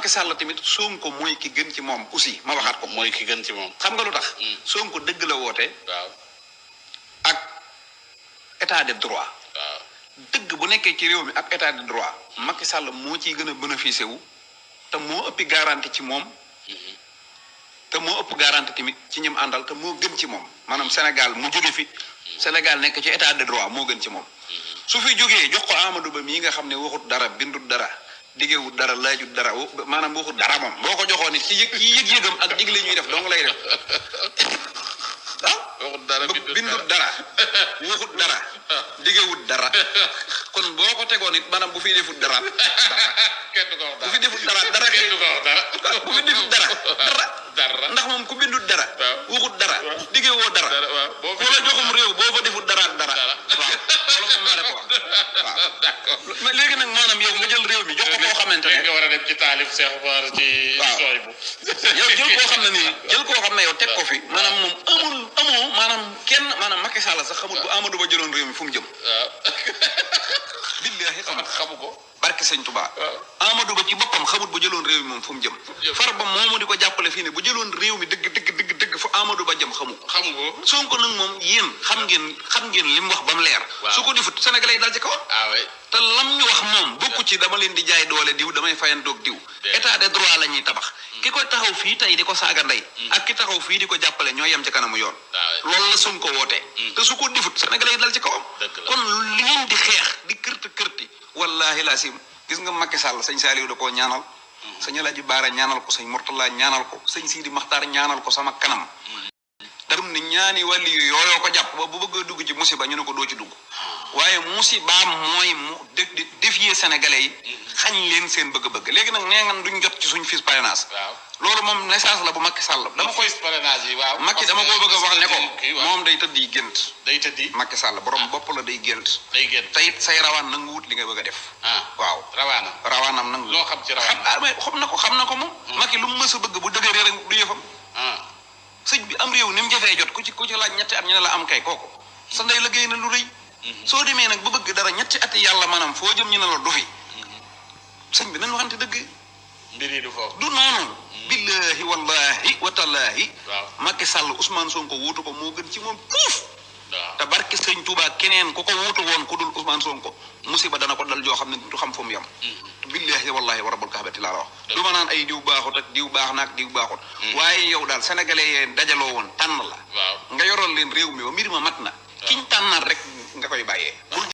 Macky Sall tamit Sonko mooy ki gën ci moom aussi ma waxaat ko. mooy ki gën ci moom. xam nga lu tax. Sonko dëgg la woote. waaw. ak état de droit. waaw. dëgg bu nekkee ci réew mi ak état de droit Macky Sall moo ciy gën a bénéficié wu te moo ëppi garantie ci moom. te moo ëpp garantie tamit ci ñim àndal te moo gën ci moom maanaam Sénégal mu jóge fi Sénégal nekk ci état de droit moo gën ci moom su fi jógee jox ko Amadou Ba mii nga xam ne waxut dara bindut dara diggewut dara laajut dara maanaam waxut dara moom boo ko joxoon nit ci yëg-yëgam ak digle ñuy def dong lay def waxut dara bindut dara waxut dara diggewut dara kon boo ko tegoon it maanaam bu fi defut dara kenn du ko wax bu fi defut dara kenn du ko wax dara bu fi defut dara ndax moom ku bindut dara waxut dara diggewoo dara boo ku la joxum réew boo fa defut dara waaw loolu moom maa la ko wax waaw d'accord mais léegi nag maanaam yow nga jël réew mi jox ko koo xamante ne nga war a dem ci taalif Cheikh Bara ci sooy bu yow jël koo xam ne nii jël koo xam ne yow teg ko fi maanaam moom amoo maanaam kenn maanaam Macky Sall sax xamul bu Amadou Ba jëloon réew mi fu mu jëm billahi xamu ko barke sëñ Touba Amadou Ba ci boppam xamut bu jëloon réew mi moom fu mu jëm far ba moomu di ko jàppale fii ne bu jëloon réew mi dëgg fu Amadou Ba jëm xamu ko Sonko nag moom yéen xam ngeen li mu wax ba mu leer su ko defut Sénégalais yi dal ci kawam te lam ñu wax moom bokku ci dama leen di jaay doole diw damay fayandoog diw état de droit la ñuy tabax ki koy taxaw fii tey di ko saaga ndey ak ki taxaw fii di ko jàppale ñoo yem ci kanamu yoon loolu la Sonko wootee te su ko defut Sénégalais yi dal ci kawam kon li ngeen di xeex di kërti wallahi laasim gis nga Macky Sall sëñ Saliou da koo ñaanal sëñ Alaaji Baara ñaanal ko sëñ Mourtala ñaanal ko sëñ Sidi Maxtaar ñaanal ko sama kanam darum ne ñaani wàlli yu yooyoo ko jàpp ba bu bëgg a dugg ci musiba ñu ne ko doo ci dugg waaye musibaam mooy mu défier sénégalais yi xañ leen seen bëgg-bëgg léegi nag nee nga duñ jot ci suñ fiche parrainage loolu moom message la bu Macky Sall dama koy parrainage yi waaw Macky dama ko bëgg a wax ne ko moom day tëdd yi gént day tëddi Macky Sall borom bopp la day gént te it say rawaan nangu wut li nga bëgg a def waaw rawaanam nangu loo xam ci rawaan xam na ko moom Macky lu mu mës a bëgg bu dëgëree rek du yëfam sëñ bi am réew ni mu jafee jot ku ci laaj ñetti at ñu ne la am kay kooku sa ndey liggéey na lu rëy soo demee nag ba bëgg dara ñetti at yàlla maanaam foo jëm ñu ne la du fi sëñ bi nañ waxante dëgg mbir yi du foofu du noonu billahi wallahi watallaahi Macky Sall Ousmane Sonko wuutu ko moo gën ci moom fuuf te barke sëñ Touba keneen ku ko wuutu woon ku dul Ousmane Sonko musiba dana ko dal joo xam ne du xam fu mu yem billahi wallahi wa rabbul kaabati laa la wax du ma naan ay diw baaxut ak diw baax na ak diw baaxut waaye yow daal sénégalais yee dajaloo woon tànn la nga yoroon leen réew mi ba mbir ma mat na kiñ tànnaat rek nga koy bàyyee